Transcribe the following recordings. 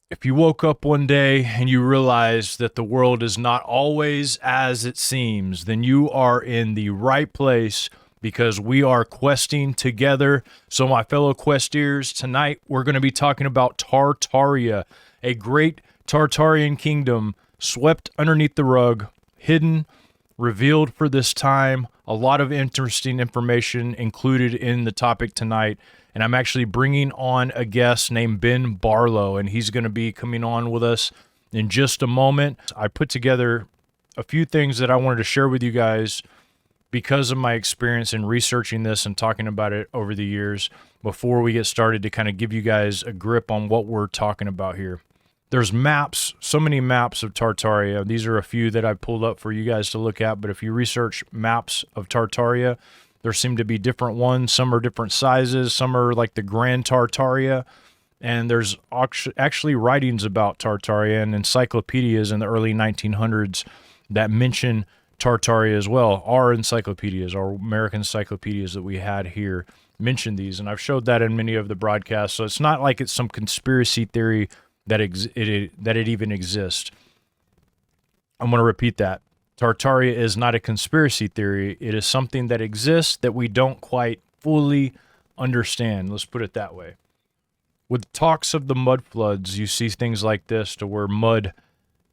If you woke up one day and you realize that the world is not always as it seems, then you are in the right place because we are questing together. So, my fellow questeers, tonight we're going to be talking about Tartaria, a great Tartarian kingdom swept underneath the rug, hidden, revealed for this time. A lot of interesting information included in the topic tonight. And I'm actually bringing on a guest named Ben Barlow, and he's going to be coming on with us in just a moment. I put together a few things that I wanted to share with you guys because of my experience in researching this and talking about it over the years before we get started, to kind of give you guys a grip on what we're talking about here. There's maps, so many maps of Tartaria. These are a few that I pulled up for you guys to look at, but if you research maps of Tartaria, there seem to be different ones. Some are different sizes. Some are like the Grand Tartaria. And there's actually writings about Tartaria and encyclopedias in the early 1900s that mention Tartaria as well. Our encyclopedias, our American encyclopedias that we had here, mention these. And I've showed that in many of the broadcasts. So it's not like it's some conspiracy theory that it even exists. I'm going to repeat that. Tartaria is not a conspiracy theory. It is something that exists that we don't quite fully understand. Let's put it that way. With talks of the mud floods, you see things like this, to where mud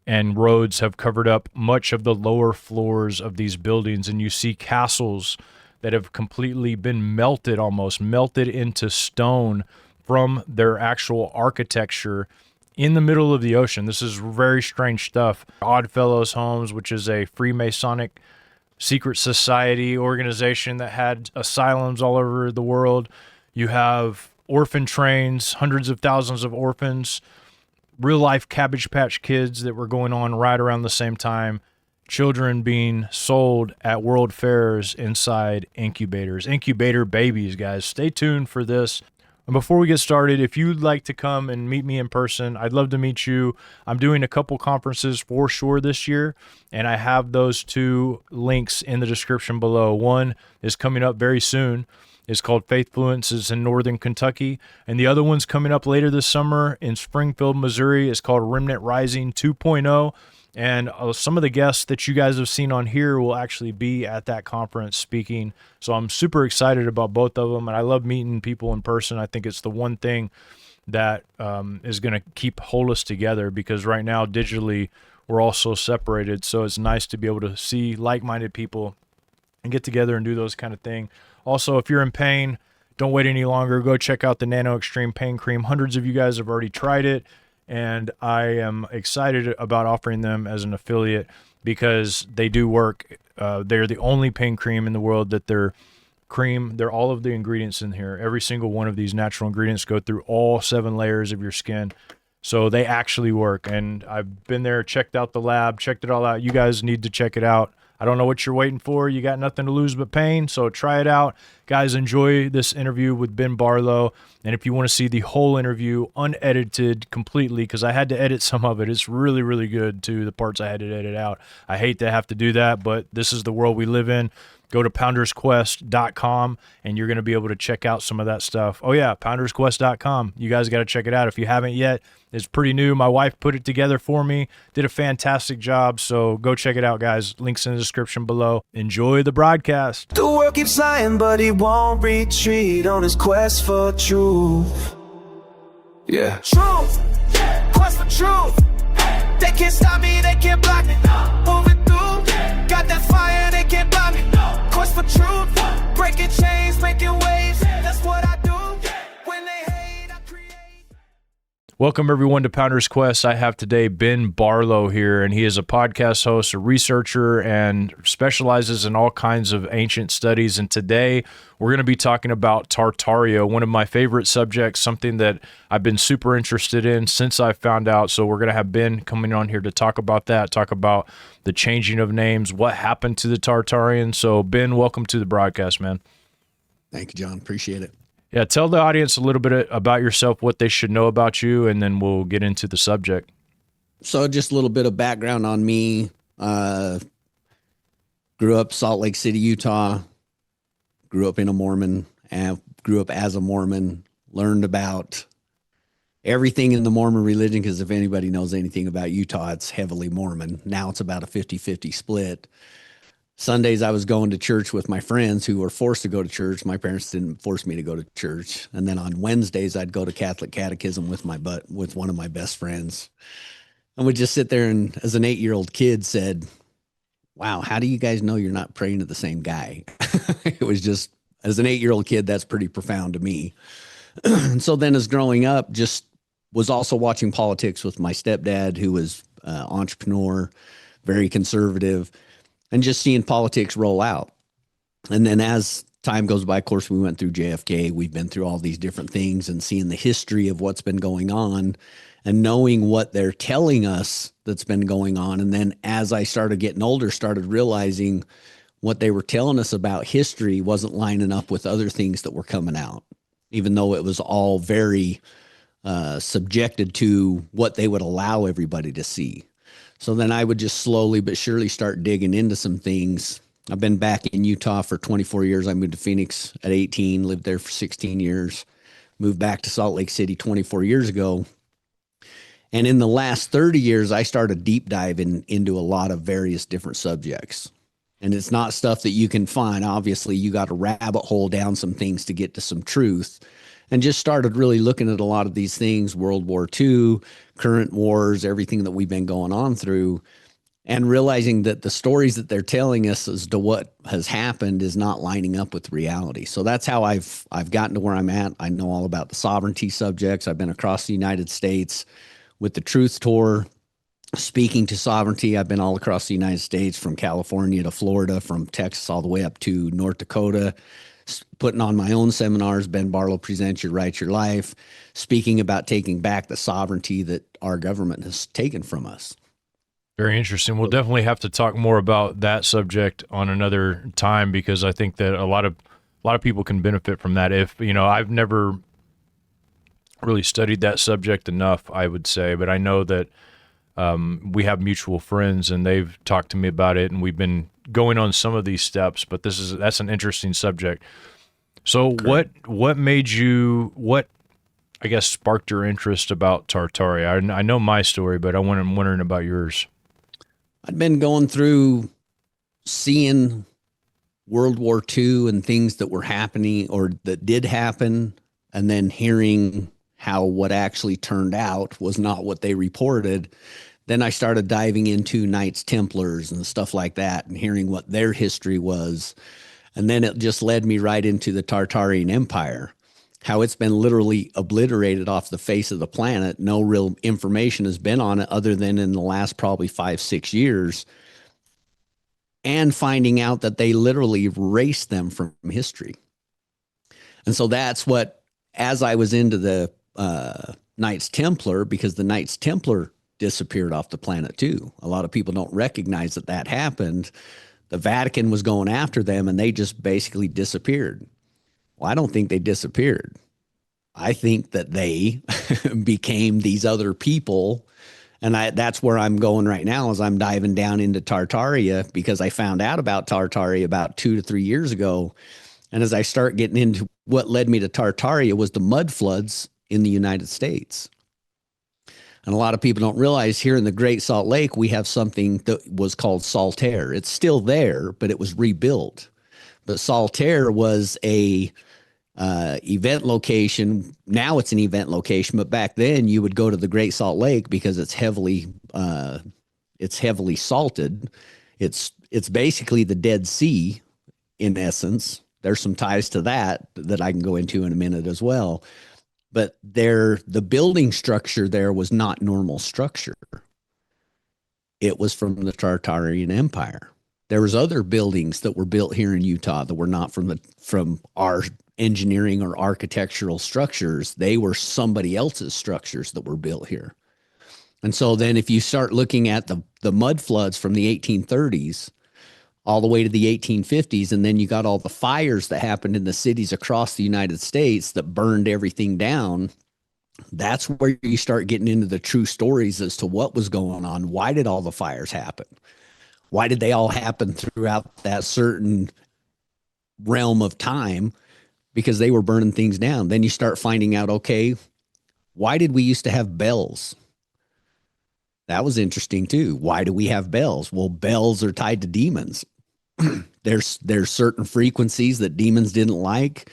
and roads have covered up much of the lower floors of these buildings, and you see castles that have completely been melted, almost melted into stone from their actual architecture in the middle of the ocean. This is very strange stuff. Oddfellows Homes, which is a Freemasonic secret society organization that had asylums all over the world. You have orphan trains, hundreds of thousands of orphans, real life Cabbage Patch Kids that were going on right around the same time, children being sold at world fairs inside incubators. Incubator Babies, guys. Stay tuned for this. And before we get started, if you'd like to come and meet me in person, I'd love to meet you. I'm doing a couple conferences for sure this year, and I have those two links in the description below. One is coming up very soon. It's called Faithfluences in Northern Kentucky. And the other one's coming up later this summer in Springfield, Missouri. It's called Remnant Rising 2.0. And some of the guests that you guys have seen on here will actually be at that conference speaking. So I'm super excited about both of them. And I love meeting people in person. I think it's the one thing that is going to hold us together, because right now, digitally, we're all so separated. So it's nice to be able to see like-minded people and get together and do those kind of things. Also, if you're in pain, don't wait any longer. Go check out the Nano Extreme Pain Cream. Hundreds of you guys have already tried it, and I am excited about offering them as an affiliate because they do work. They're the only pain cream in the world that they're all of the ingredients in here. Every single one of these natural ingredients go through all 7 layers of your skin. So they actually work. And I've been there, checked out the lab, checked it all out. You guys need to check it out. I don't know what you're waiting for. You got nothing to lose but pain, so try it out. Guys, enjoy this interview with Ben Barlow. And if you want to see the whole interview unedited completely, because I had to edit some of it, it's really, really good too, the parts I had to edit out. I hate to have to do that, but this is the world we live in. Go to poundersquest.com, and you're going to be able to check out some of that stuff. Oh, yeah, poundersquest.com. You guys got to check it out if you haven't yet. It's pretty new. My wife put it together for me, did a fantastic job, so go check it out, guys. Links in the description below. Enjoy the broadcast. The world keeps lying, but he won't retreat on his quest for truth. Yeah. Truth, quest for truth. They can't stop me, they can't block me. Moving through, got that fire, they can't block me. Quest for truth, breaking chains, making waves. That's what I do. When they hate, I create. Welcome, everyone, to Pounder's Quest. I have today Ben Barlow here, and he is a podcast host, a researcher, and specializes in all kinds of ancient studies. And today, we're going to be talking about Tartaria, one of my favorite subjects, something that I've been super interested in since I found out. So we're going to have Ben coming on here to talk about that, talk about the changing of names, what happened to the Tartarians. So, Ben, welcome to the broadcast, man. Thank you, John. Appreciate it. Yeah, tell the audience a little bit about yourself, what they should know about you, and then we'll get into the subject. So just a little bit of background on me. Grew up Salt Lake City, Utah. Grew up in a Mormon, and grew up as a Mormon. Learned about everything in the Mormon religion, because if anybody knows anything about Utah, it's heavily Mormon. Now it's about a 50-50 split. Sundays I was going to church with my friends who were forced to go to church. My parents didn't force me to go to church. And then on Wednesdays I'd go to Catholic catechism with with one of my best friends. And we'd just sit there and as an 8-year-old kid said, wow, how do you guys know you're not praying to the same guy? It was just, as an 8-year-old kid, that's pretty profound to me. And so then as growing up, just was also watching politics with my stepdad, who was an entrepreneur, very conservative, and just seeing politics roll out. And then as time goes by, of course, we went through JFK. We've been through all these different things and seeing the history of what's been going on and knowing what they're telling us that's been going on. And then as I started getting older, started realizing what they were telling us about history wasn't lining up with other things that were coming out, even though it was all very subjected to what they would allow everybody to see. So then I would just slowly but surely start digging into some things. I've been back in Utah for 24 years. I moved to Phoenix at 18, lived there for 16 years, moved back to Salt Lake City 24 years ago. And in the last 30 years, I started deep diving into a lot of various different subjects. And it's not stuff that you can find. Obviously, you got to rabbit hole down some things to get to some truth. And just started really looking at a lot of these things, World War II, current wars, everything that we've been going on through, and realizing that the stories that they're telling us as to what has happened is not lining up with reality. So that's how I've gotten to where I'm at. I know all about the sovereignty subjects. I've been across the United States with the Truth Tour, speaking to sovereignty. I've been all across the United States, from California to Florida, from Texas all the way up to North Dakota, putting on my own seminars. Ben Barlow Presents Your Right, Your Life, speaking about taking back the sovereignty that our government has taken from us. Very interesting. We'll definitely have to talk more about that subject on another time, because I think that a lot of people can benefit from that. If, I've never really studied that subject enough, I would say, but I know that we have mutual friends and they've talked to me about it, and we've been going on some of these steps, but that's an interesting subject. So correct. what I guess sparked your interest about Tartaria? I know my story, but I'm wondering about yours. I'd been going through seeing World War II and things that were happening or that did happen, and then hearing how what actually turned out was not what they reported. Then I started diving into Knights Templars and stuff like that and hearing what their history was. And then it just led me right into the Tartarian Empire, how it's been literally obliterated off the face of the planet. No real information has been on it other than in the last probably 5-6 years. And finding out that they literally erased them from history. And so that's what, as I was into the Knights Templar, because the Knights Templar disappeared off the planet too. A lot of people don't recognize that happened. The Vatican was going after them and they just basically disappeared. Well, I don't think they disappeared. I think that they became these other people. And that's where I'm going right now, as I'm diving down into Tartaria, because I found out about Tartaria about 2 to 3 years ago. And as I start getting into what led me to Tartaria was the mud floods in the United States. And a lot of people don't realize here in the Great Salt Lake, we have something that was called Saltaire. It's still there, but it was rebuilt. But Saltaire was a event location. Now it's an event location, but back then you would go to the Great Salt Lake because it's heavily salted. It's basically the Dead Sea in essence. There's some ties to that I can go into in a minute as well. But the building structure there was not normal structure. It was from the Tartarian Empire. There was other buildings that were built here in Utah that were not from our engineering or architectural structures. They were somebody else's structures that were built here. And so then if you start looking at the mud floods from the 1830s all the way to the 1850s, and then you got all the fires that happened in the cities across the United States that burned everything down, that's where you start getting into the true stories as to what was going on. Why did all the fires happen? Why did they all happen throughout that certain realm of time? Because they were burning things down. Then you start finding out, okay, Why did we used to have bells? That was interesting too. Why do we have bells? Well, bells are tied to demons. There's certain frequencies that demons didn't like.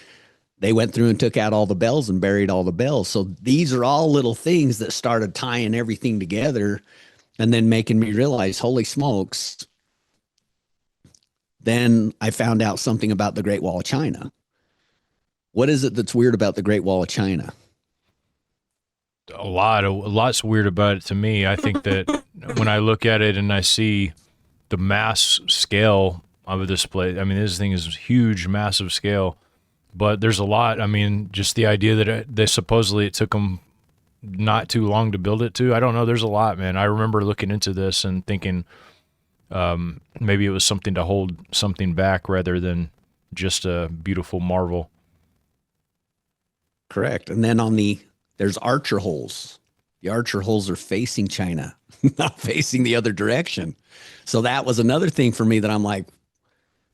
They went through and took out all the bells and buried all the bells. So these are all little things that started tying everything together and then making me realize, holy smokes. Then I found out something about the Great Wall of China. What is it that's weird about the Great Wall of China? Lots weird about it to me. I think that when I look at it and I see the mass scale of this place, I mean, this thing is huge, massive scale, but there's a lot. I mean, just the idea that they supposedly it took them not too long to build it too. I don't know. There's a lot, man. I remember looking into this and thinking maybe it was something to hold something back rather than just a beautiful marvel. Correct. And then there's archer holes. The archer holes are facing China, not facing the other direction. So that was another thing for me that I'm like,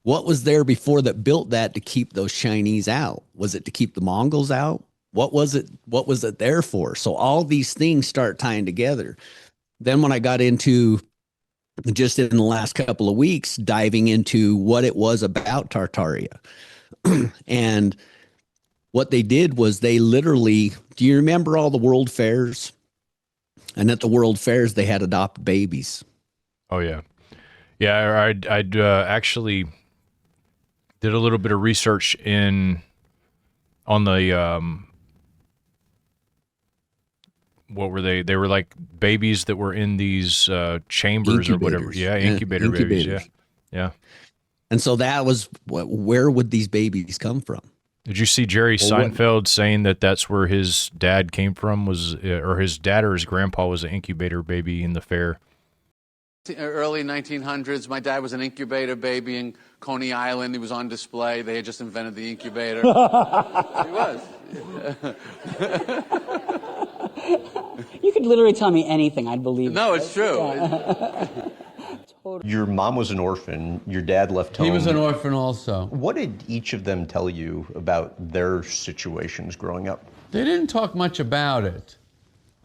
what was there before that built that to keep those Chinese out? Was it to keep the Mongols out? What was it? What was it there for? So all these things start tying together. Then when I got into just in the last couple of weeks, diving into what it was about Tartaria and what they did was they literally, do you remember all the world fairs? And at the world fairs, they had adopt babies. Oh, yeah. Yeah, I'd actually did a little bit of research on the, what were they? They were like babies that were in these chambers or whatever. Yeah, incubator babies. Yeah, yeah. And so that was, where would these babies come from? Did you see Jerry Seinfeld saying that that's where his dad came from, or his dad or his grandpa was an incubator baby in the fair? Early 1900s, my dad was an incubator baby in Coney Island. He was on display. They had just invented the incubator. He was. You could literally tell me anything, I'd believe. No, it's true. Yeah. Your mom was an orphan. Your dad left home. He was an orphan also. What did each of them tell you about their situations growing up? They didn't talk much about it,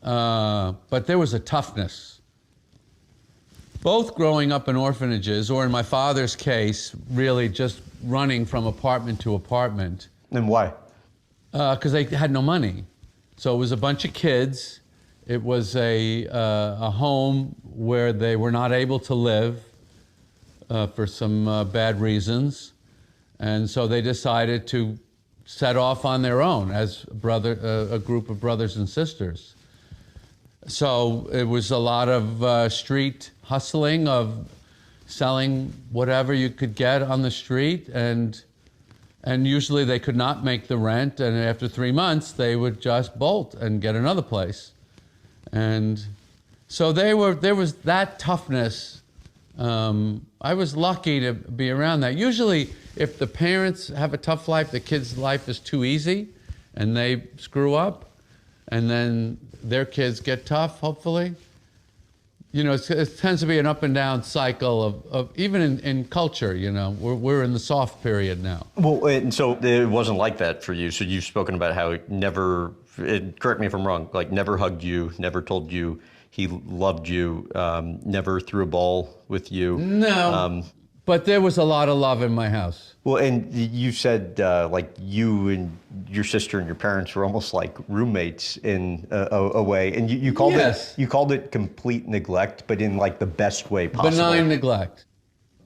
but there was a toughness. Both growing up in orphanages, or in my father's case, really just running from apartment to apartment. And why? Because they had no money. So it was a bunch of kids. It was a home where they were not able to live for some bad reasons. And so they decided to set off on their own as a group of brothers and sisters. So it was a lot of street hustling, of selling whatever you could get on the street, and usually they could not make the rent, and after 3 months they would just bolt and get another place. And so there was that toughness. I was lucky to be around that. Usually if the parents have a tough life, the kid's life is too easy and they screw up, and then their kids get tough, hopefully. You know, it tends to be an up and down cycle of even in culture, you know, we're in the soft period now. Well, and so it wasn't like that for you. So you've spoken about how correct me if I'm wrong, like never hugged you, never told you he loved you, never threw a ball with you. No, but there was a lot of love in my house. Well, and you said like you and your sister and your parents were almost like roommates in a way, and you called it complete neglect, but in like the best way possible. Benign neglect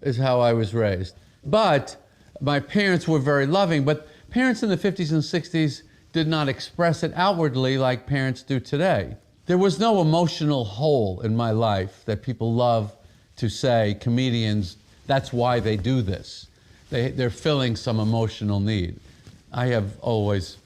is how I was raised. But my parents were very loving, but parents in the 50s and 60s did not express it outwardly like parents do today. There was no emotional hole in my life that people love to say, comedians, that's why they do this. They're filling some emotional need. I have always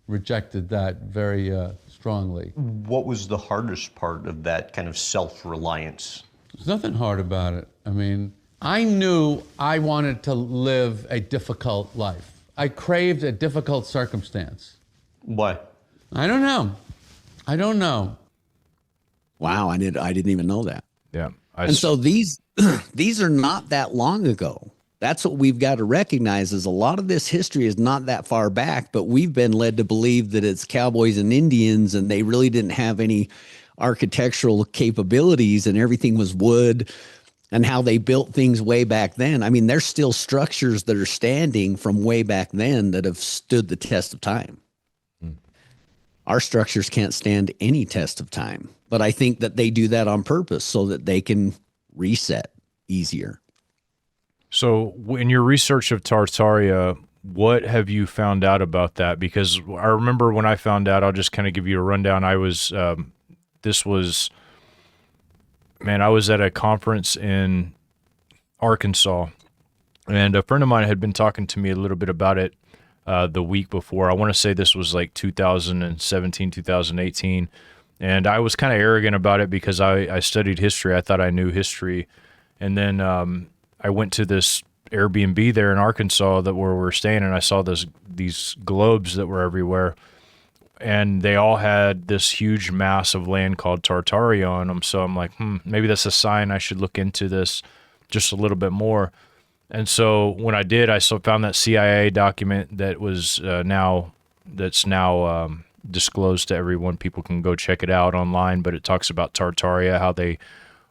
rejected that very strongly. What was the hardest part of that kind of self-reliance? There's nothing hard about it. I mean, I knew I wanted to live a difficult life. I craved a difficult circumstance. Why? I don't know. Wow, I didn't even know that. Yeah. And so these are not that long ago. that's what we've got to recognize, is a lot of this history is not that far back, but we've been led to believe that it's cowboys and Indians, and they really didn't have any architectural capabilities, and everything was wood, and how they built things way back then. I mean, there's still structures that are standing from way back then that have stood the test of time. Our structures can't stand any test of time, but I think that they do that on purpose so that they can reset easier. So in your research of Tartaria, what have you found out about that? Because I remember when I found out, I'll just kind of give you a rundown. I was at a conference in Arkansas, and a friend of mine had been talking to me a little bit about it the week before. I want to say this was like 2017, 2018. And I was kind of arrogant about it because I studied history. I thought I knew history. And then I went to this Airbnb there in Arkansas where we were staying, and I saw these globes that were everywhere. And they all had this huge mass of land called Tartaria on them. So I'm like, maybe that's a sign I should look into this just a little bit more. And so when I did, I found that CIA document that was now disclosed to everyone. People can go check it out online, but it talks about Tartaria, how they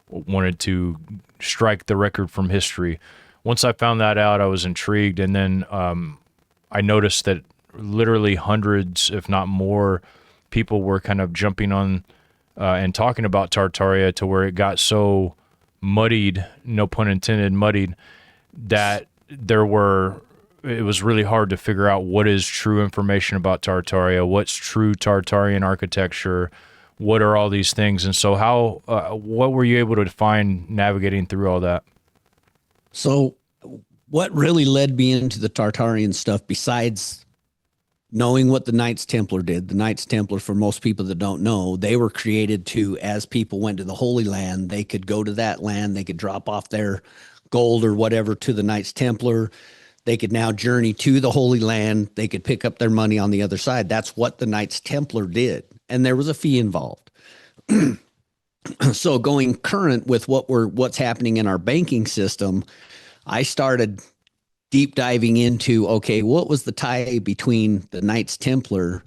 wanted to strike the record from history. Once I found that out, I was intrigued, and then I noticed that literally hundreds, if not more, people were kind of jumping on and talking about Tartaria to where it got so muddied, no pun intended, muddied, that it was really hard to figure out what is true information about Tartaria, what's true Tartarian architecture, what are all these things. And so what were you able to find navigating through all that? So what really led me into the Tartarian stuff, besides knowing what the Knights Templar did, the Knights Templar, for most people that don't know, they were created to, as people went to the Holy Land, they could go to that land, they could drop off their gold or whatever to the Knights Templar. They could now journey to the Holy Land. They could pick up their money on the other side. That's what the Knights Templar did. And there was a fee involved. So going current with what's happening in our banking system, I started deep diving into, okay, what was the tie between the Knights Templar,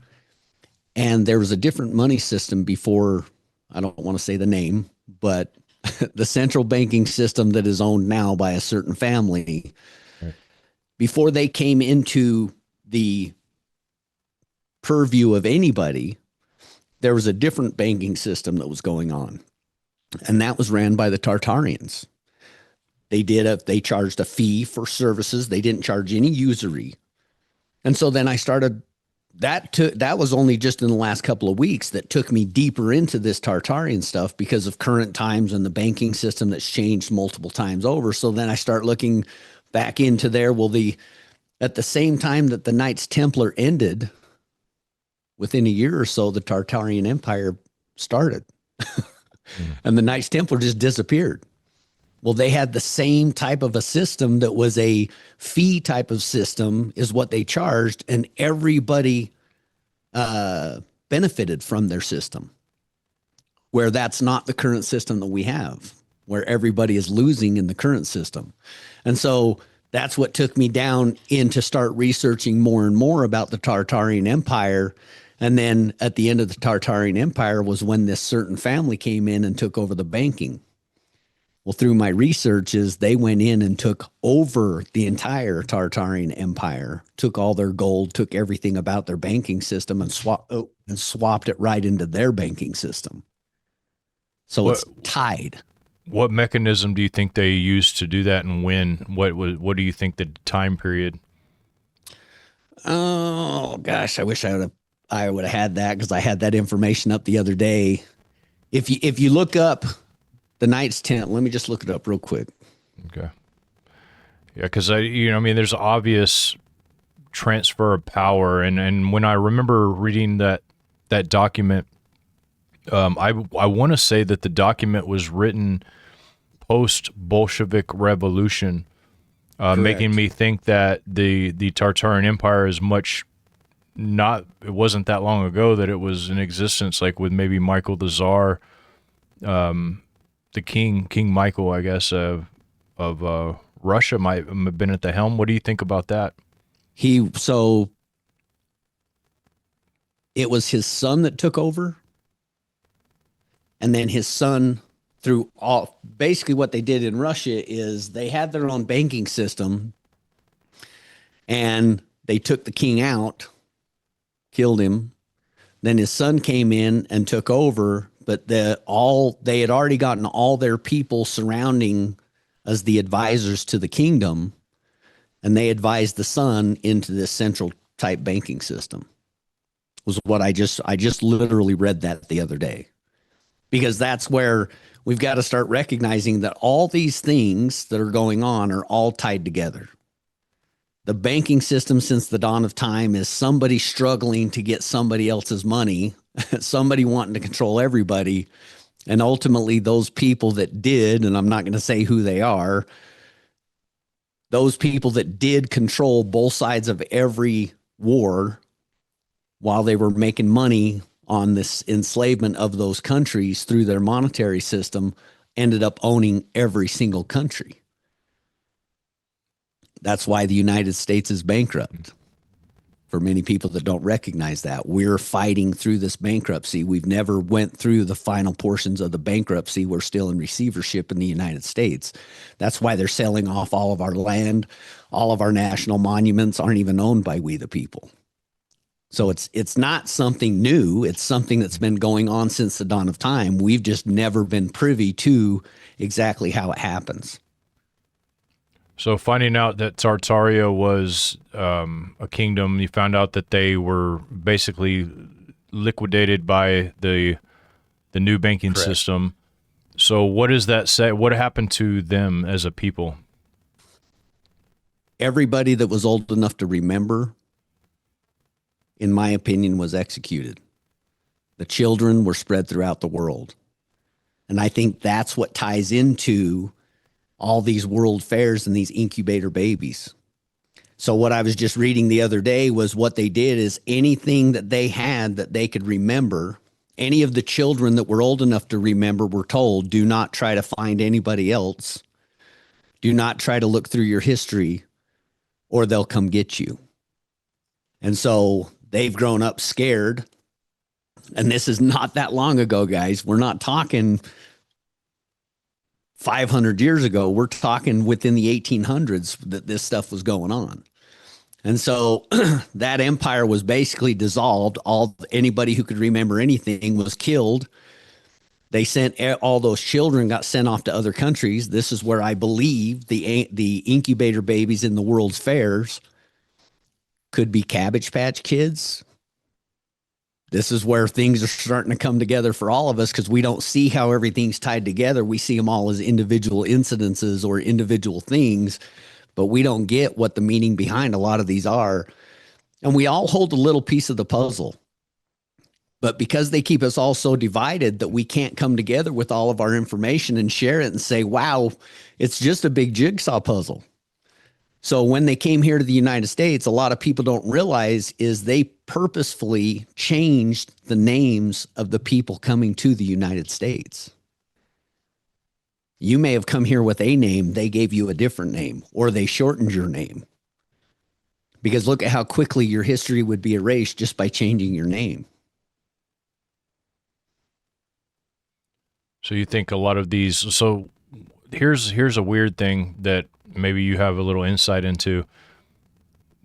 and there was a different money system before, I don't want to say the name, but the central banking system that is owned now by a certain family. Right. Before they came into the purview of anybody, there was a different banking system that was going on, and that was ran by the Tartarians. They charged a fee for services. They didn't charge any usury. And so then I started, that was only just in the last couple of weeks that took me deeper into this Tartarian stuff because of current times and the banking system that's changed multiple times over. So then I start looking back into there. Well, at the same time that the Knights Templar ended, within a year or so, the Tartarian Empire started. And the Knights Templar just disappeared. Well, they had the same type of a system that was a fee type of system is what they charged, and everybody benefited from their system, where that's not the current system that we have, where everybody is losing in the current system. And so that's what took me down in to start researching more and more about the Tartarian Empire. And then at the end of the Tartarian Empire was when this certain family came in and took over the banking. Well, through my researches, they went in and took over the entire Tartarian Empire, took all their gold, took everything about their banking system and swapped it right into their banking system. So it's tied. What mechanism do you think they used to do that, and when? What do you think the time period? Oh gosh, I wish I would have had that, because I had that information up the other day. If you look up the Knights Tent, let me just look it up real quick. Okay. Yeah, because there's obvious transfer of power, and when I remember reading that document, I want to say that the document was written post Bolshevik Revolution, making me think that the Tartarian Empire is much not. It wasn't that long ago that it was in existence, like with maybe Michael the Tsar, the King Michael, I guess, of Russia might have been at the helm. What do you think about that? So it was his son that took over, and then his son, through all, basically what they did in Russia is they had their own banking system, and they took the king out, killed him. Then his son came in and took over, but they had already gotten all their people surrounding as the advisors to the kingdom, and they advised the son into this central type banking system. Was what I just literally read that the other day, because that's where we've got to start recognizing that all these things that are going on are all tied together. The banking system since the dawn of time is somebody struggling to get somebody else's money, somebody wanting to control everybody. And ultimately those people that did, and I'm not going to say who they are, those people that did control both sides of every war while they were making money on this enslavement of those countries through their monetary system ended up owning every single country. That's why the United States is bankrupt. For many people that don't recognize that, we're fighting through this bankruptcy. We've never went through the final portions of the bankruptcy. We're still in receivership in the United States. That's why they're selling off all of our land. All of our national monuments aren't even owned by we the people. So it's not something new. It's something that's been going on since the dawn of time. We've just never been privy to exactly how it happens. So finding out that Tartaria was a kingdom, you found out that they were basically liquidated by the new banking Correct. system. So what does that say? What happened to them as a people? Everybody that was old enough to remember, in my opinion, was executed. The children were spread throughout the world. And I think that's what ties into all these world fairs and these incubator babies. So what I was just reading the other day was what they did is anything that they had that they could remember, any of the children that were old enough to remember were told, do not try to find anybody else. Do not try to look through your history or they'll come get you. And so they've grown up scared. And this is not that long ago, guys. We're not talking 500 years ago. We're talking within the 1800s that this stuff was going on. And so that empire was basically dissolved. Anybody who could remember anything was killed. They sent all those children got sent off to other countries. This is where I believe the incubator babies in the world's fairs could be Cabbage Patch Kids. This is where things are starting to come together for all of us because we don't see how everything's tied together. We see them all as individual incidences or individual things, but we don't get what the meaning behind a lot of these are. And we all hold a little piece of the puzzle. But because they keep us all so divided that we can't come together with all of our information and share it and say, wow, it's just a big jigsaw puzzle. So when they came here to the United States, a lot of people don't realize is they purposefully changed the names of the people coming to the United States. You may have come here with a name, they gave you a different name, or they shortened your name. Because look at how quickly your history would be erased just by changing your name. So you think a lot of these, so here's a weird thing that maybe you have a little insight into.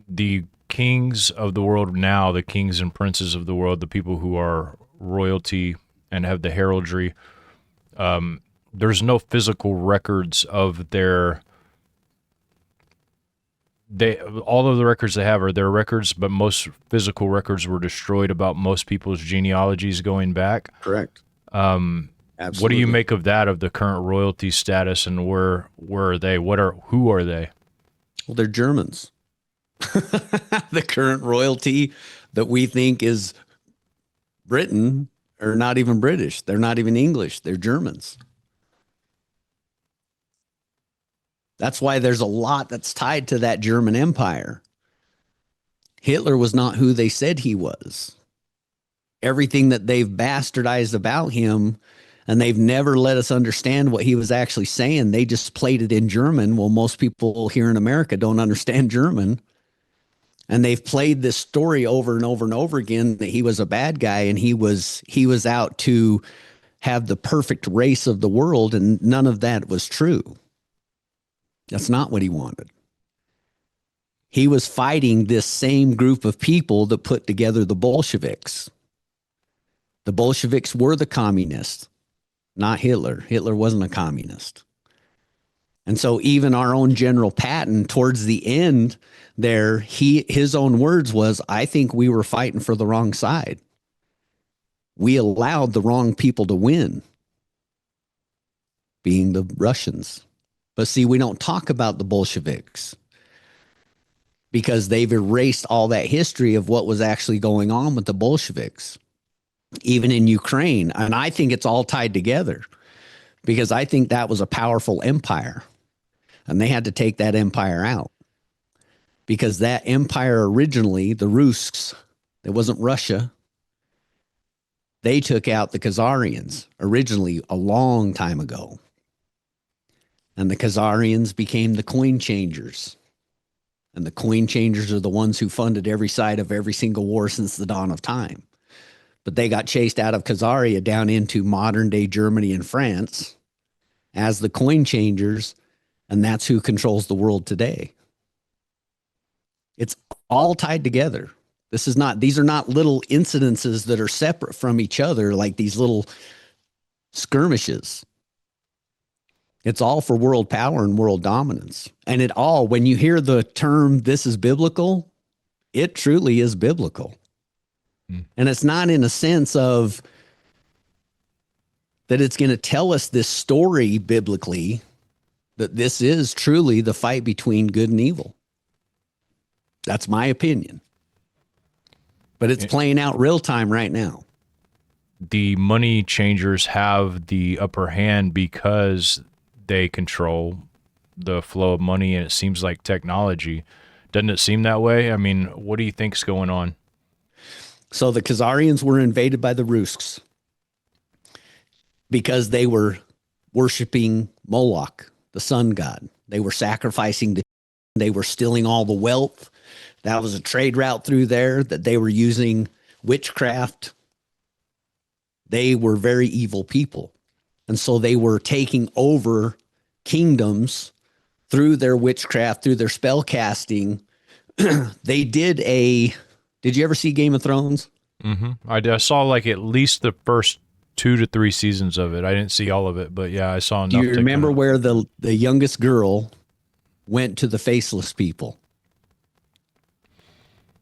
The kings of the world now, the kings and princes of the world, the people who are royalty and have the heraldry, there's no physical records of all of the records they have are their records, but most physical records were destroyed about most people's genealogies going back. Correct. Absolutely. What do you make of that, of the current royalty status, and where are they? Who are they? Well, they're Germans. The current royalty that we think is Britain are not even British. They're not even English. They're Germans. That's why there's a lot that's tied to that German Empire. Hitler was not who they said he was. Everything that they've bastardized about him, And they've never let us understand what he was actually saying. They just played it in German. Well, most people here in America don't understand German. And they've played this story over and over and over again that he was a bad guy and he was out to have the perfect race of the world, and none of that was true. That's not what he wanted. He was fighting this same group of people that put together the Bolsheviks. The Bolsheviks were the communists, not Hitler. Hitler wasn't a communist. And so even our own General Patton, towards the end there, his own words was, I think we were fighting for the wrong side. We allowed the wrong people to win, being the Russians. But see, we don't talk about the Bolsheviks because they've erased all that history of what was actually going on with the Bolsheviks, even in Ukraine. And I think it's all tied together because I think that was a powerful empire. And they had to take that empire out because that empire originally, the Rusks, it wasn't Russia. They took out the Kazarians originally a long time ago. And the Kazarians became the coin changers. And the coin changers are the ones who funded every side of every single war since the dawn of time. But they got chased out of Khazaria down into modern day Germany and France as the coin changers. And that's who controls the world today. It's all tied together. These are not little incidences that are separate from each other, like these little skirmishes. It's all for world power and world dominance. And it all, when you hear the term, this is biblical, it truly is biblical. And it's not in a sense of that it's going to tell us this story biblically, that this is truly the fight between good and evil. That's my opinion. But it's playing out real time right now. The money changers have the upper hand because they control the flow of money, and it seems like technology. Doesn't it seem that way? I mean, what do you think's going on? So the Khazarians were invaded by the Rusks because they were worshiping Moloch, the sun god. They were sacrificing, they were stealing all the wealth. That was a trade route through there, that they were using witchcraft. They were very evil people. And so they were taking over kingdoms through their witchcraft, through their spell casting. Did you ever see Game of Thrones? Mm-hmm. I saw like at least the first 2 to 3 seasons of it. I didn't see all of it, but yeah, I saw enough. Do you remember where the youngest girl went to the faceless people?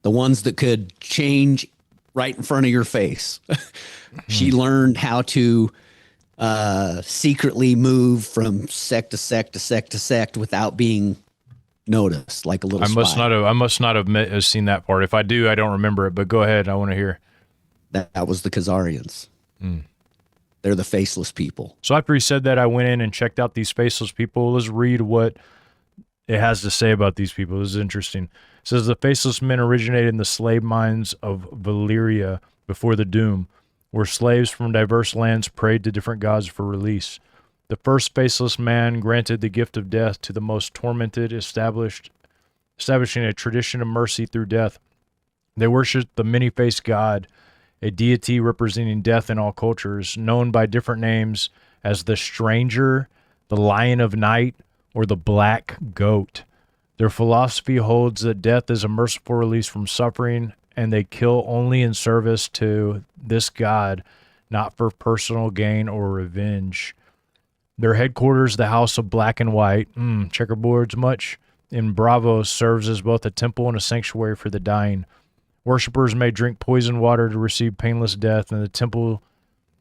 The ones that could change right in front of your face. She learned how to secretly move from sect to sect to sect to sect without being noticed, like a little spy. I must not have seen that part. If I do, I don't remember it, but go ahead. I want to hear. That was the Kazarians. They're the faceless people. So after he said that, I went in and checked out these faceless people. Let's read what it has to say about these people. This is interesting. It says, the faceless men originated in the slave mines of Valyria before the Doom, where slaves from diverse lands prayed to different gods for release. The first faceless man granted the gift of death to the most tormented, establishing a tradition of mercy through death. They worshipped the many-faced god, a deity representing death in all cultures, known by different names as the Stranger, the Lion of Night, or the Black Goat. Their philosophy holds that death is a merciful release from suffering, and they kill only in service to this god, not for personal gain or revenge. Their headquarters, the House of Black and White, checkerboards much, in Bravo, serves as both a temple and a sanctuary for the dying. Worshippers may drink poison water to receive painless death, and the temple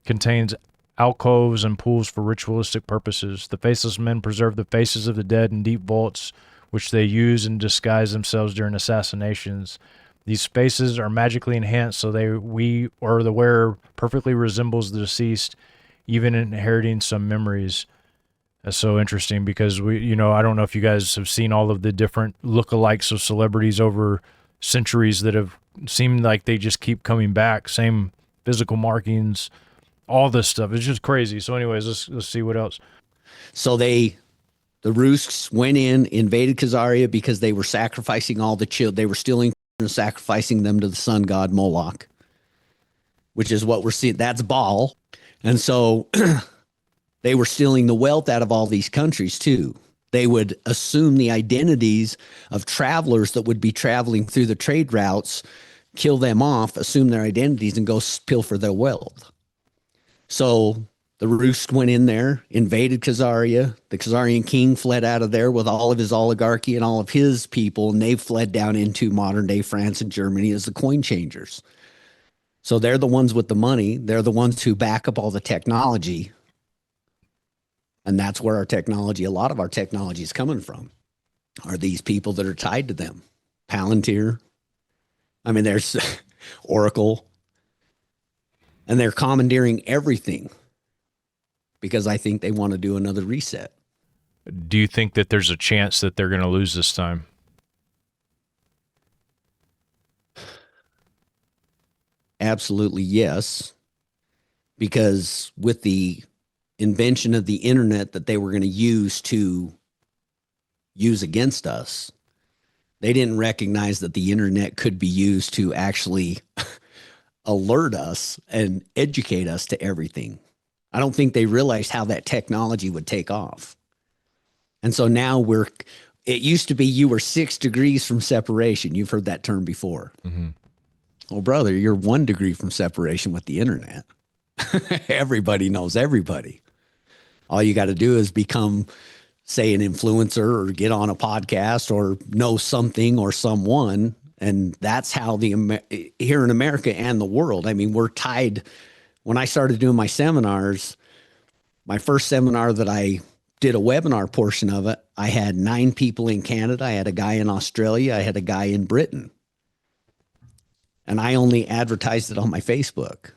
contains alcoves and pools for ritualistic purposes. The faceless men preserve the faces of the dead in deep vaults, which they use and disguise themselves during assassinations. These spaces are magically enhanced so the wearer perfectly resembles the deceased, even inheriting some memories. That's so interesting because I don't know if you guys have seen all of the different lookalikes of celebrities over centuries that have seemed like they just keep coming back. Same physical markings, all this stuff. It's just crazy. So anyways, let's see what else. So the Rusks went in, invaded Khazaria because they were sacrificing all the children. They were stealing and sacrificing them to the sun god Moloch, which is what we're seeing. That's Baal. And so they were stealing the wealth out of all these countries too. They would assume the identities of travelers that would be traveling through the trade routes, kill them off, assume their identities, and go pilfer their wealth. So the Rus went in there, invaded Khazaria. The Khazarian king fled out of there with all of his oligarchy and all of his people, and they fled down into modern-day France and Germany as the coin changers. So they're the ones with the money. They're the ones who back up all the technology. And that's where our technology, a lot of our technology is coming from, are these people that are tied to them. Palantir. I mean, there's Oracle. And they're commandeering everything because I think they want to do another reset. Do you think that there's a chance that they're going to lose this time? Absolutely, yes. Because with the invention of the internet that they were going to use against us, they didn't recognize that the internet could be used to actually alert us and educate us to everything. I don't think they realized how that technology would take off. And so now it used to be you were 6 degrees from separation. You've heard that term before. Mm-hmm. Well, brother, you're 1 degree from separation with the internet. Everybody knows everybody. All you got to do is become, say, an influencer or get on a podcast or know something or someone. And that's how here in America and the world, I mean, we're tied. When I started doing my seminars, my first seminar that I did a webinar portion of it, I had 9 people in Canada. I had a guy in Australia. I had a guy in Britain. And I only advertised it on my Facebook.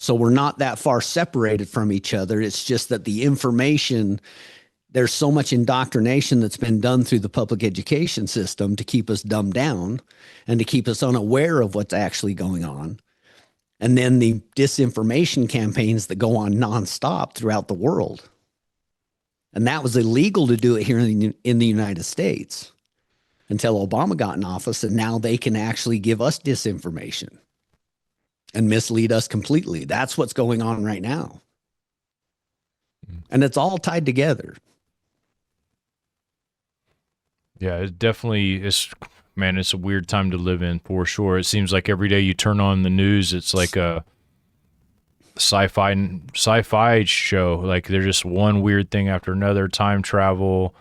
So we're not that far separated from each other. It's just that the information, there's so much indoctrination that's been done through the public education system to keep us dumbed down and to keep us unaware of what's actually going on. And then the disinformation campaigns that go on nonstop throughout the world. And that was illegal to do it here in the United States until Obama got in office. And now they can actually give us disinformation and mislead us completely. That's what's going on right now. And it's all tied together. Yeah, it definitely is. Man, it's a weird time to live in for sure. It seems like every day you turn on the news, it's like a sci-fi show. Like there's just one weird thing after another. Time travel.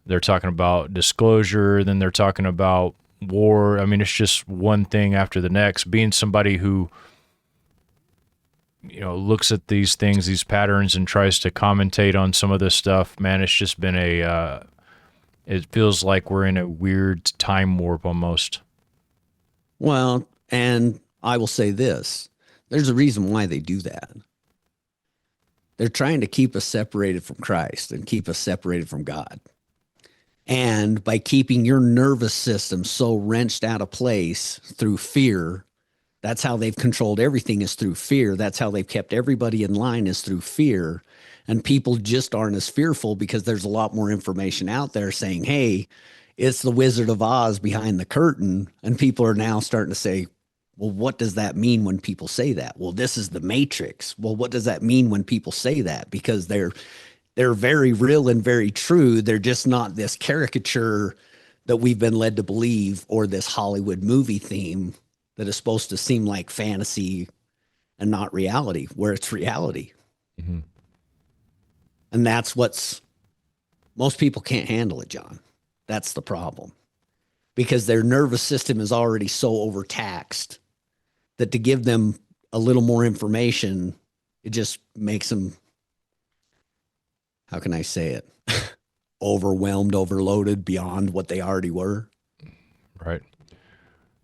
They're talking about disclosure. Then they're talking about war. I mean, it's just one thing after the next. Being somebody who, you know, looks at these things, these patterns, and tries to commentate on some of this stuff, man, it's just been it feels like we're in a weird time warp almost. Well, and I will say this, there's a reason why they do that. They're trying to keep us separated from Christ and keep us separated from God. And by keeping your nervous system so wrenched out of place through fear, that's how they've controlled everything, is through fear. That's how they've kept everybody in line, is through fear. And people just aren't as fearful because there's a lot more information out there saying, hey, it's the Wizard of Oz behind the curtain. And people are now starting to say, well, what does that mean when people say that? Well, this is the Matrix. Well, what does that mean when people say that? Because they're very real and very true. They're just not this caricature that we've been led to believe, or this Hollywood movie theme that is supposed to seem like fantasy and not reality, where it's reality. Mm-hmm. And that's most people can't handle it, John. That's the problem, because their nervous system is already so overtaxed that to give them a little more information, it just makes them, how can I say it? Overwhelmed, overloaded beyond what they already were. Right.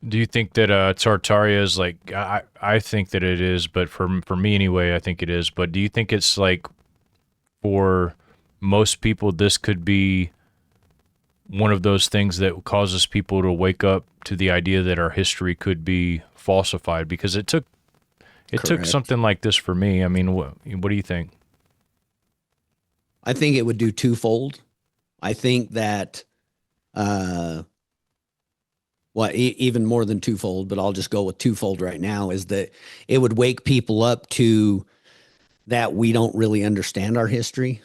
Do you think that Tartaria is like, I think that it is, but for me anyway, I think it is. But do you think it's like, for most people, this could be one of those things that causes people to wake up to the idea that our history could be falsified? Because it It took Correct. something like this for me. I mean, what do you think? I think it would do twofold. I think that, even more than twofold, but I'll just go with twofold right now, is that it would wake people up to that we don't really understand our history.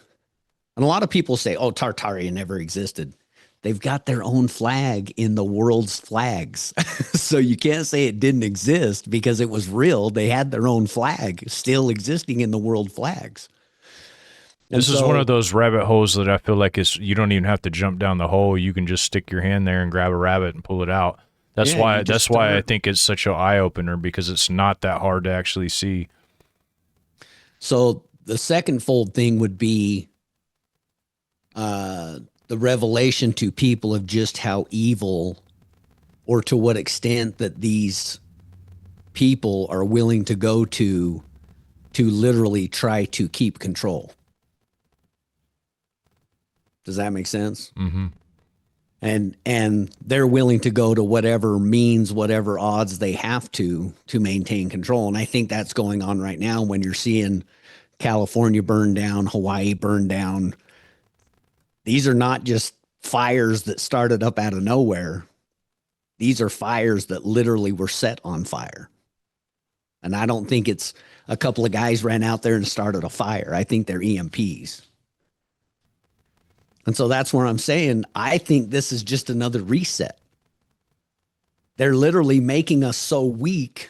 And a lot of people say, oh, Tartaria never existed. They've got their own flag in the world's flags. So you can't say it didn't exist because it was real. They had their own flag still existing in the world flags. This is one of those rabbit holes that I feel like you don't even have to jump down the hole. You can just stick your hand there and grab a rabbit and pull it out. That's why I think it's such an eye opener, because it's not that hard to actually see. So the second fold thing would be the revelation to people of just how evil, or to what extent that these people are willing to go to literally try to keep control. Does that make sense? Mm-hmm. And they're willing to go to whatever means, whatever odds they have to maintain control. And I think that's going on right now when you're seeing California burn down, Hawaii burn down. These are not just fires that started up out of nowhere. These are fires that literally were set on fire. And I don't think it's a couple of guys ran out there and started a fire. I think they're EMPs. And so that's where I'm saying, I think this is just another reset. They're literally making us so weak.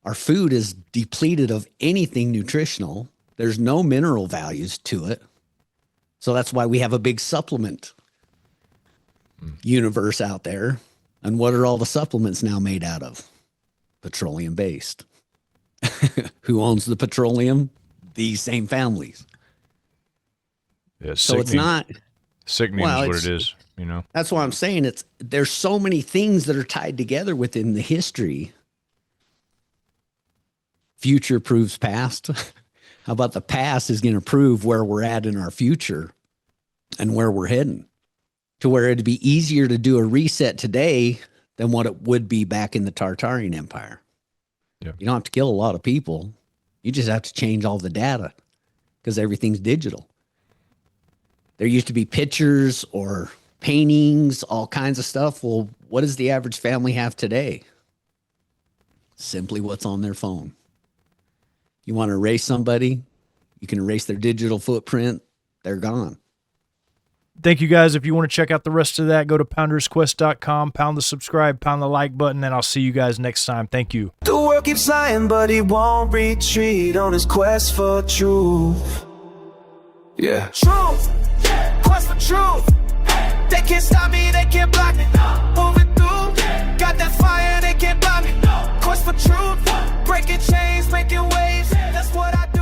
Our food is depleted of anything nutritional. There's no mineral values to it. So that's why we have a big supplement universe out there. And what are all the supplements now made out of? Petroleum based. Who owns the petroleum? These same families. Yeah, so it's not sickening is what it is, you know. That's why I'm saying there's so many things that are tied together within the history. Future proves past. How about the past is going to prove where we're at in our future and where we're heading, to where it'd be easier to do a reset today than what it would be back in the Tartarian Empire. Yeah. You don't have to kill a lot of people. You just have to change all the data because everything's digital. There used to be pictures or paintings, all kinds of stuff. Well, what does the average family have today? Simply what's on their phone. You want to erase somebody, you can erase their digital footprint. They're gone. Thank you, guys. If you want to check out the rest of that, go to poundersquest.com, pound the subscribe, pound the like button, and I'll see you guys next time. Thank you. The world keeps lying, but he won't retreat on his quest for truth. Yeah. Truth. Quest for truth. They can't stop me, they can't block me. Moving through. Got that fire, they can't block me. Quest for truth. Breaking chains, making waves. That's what I do.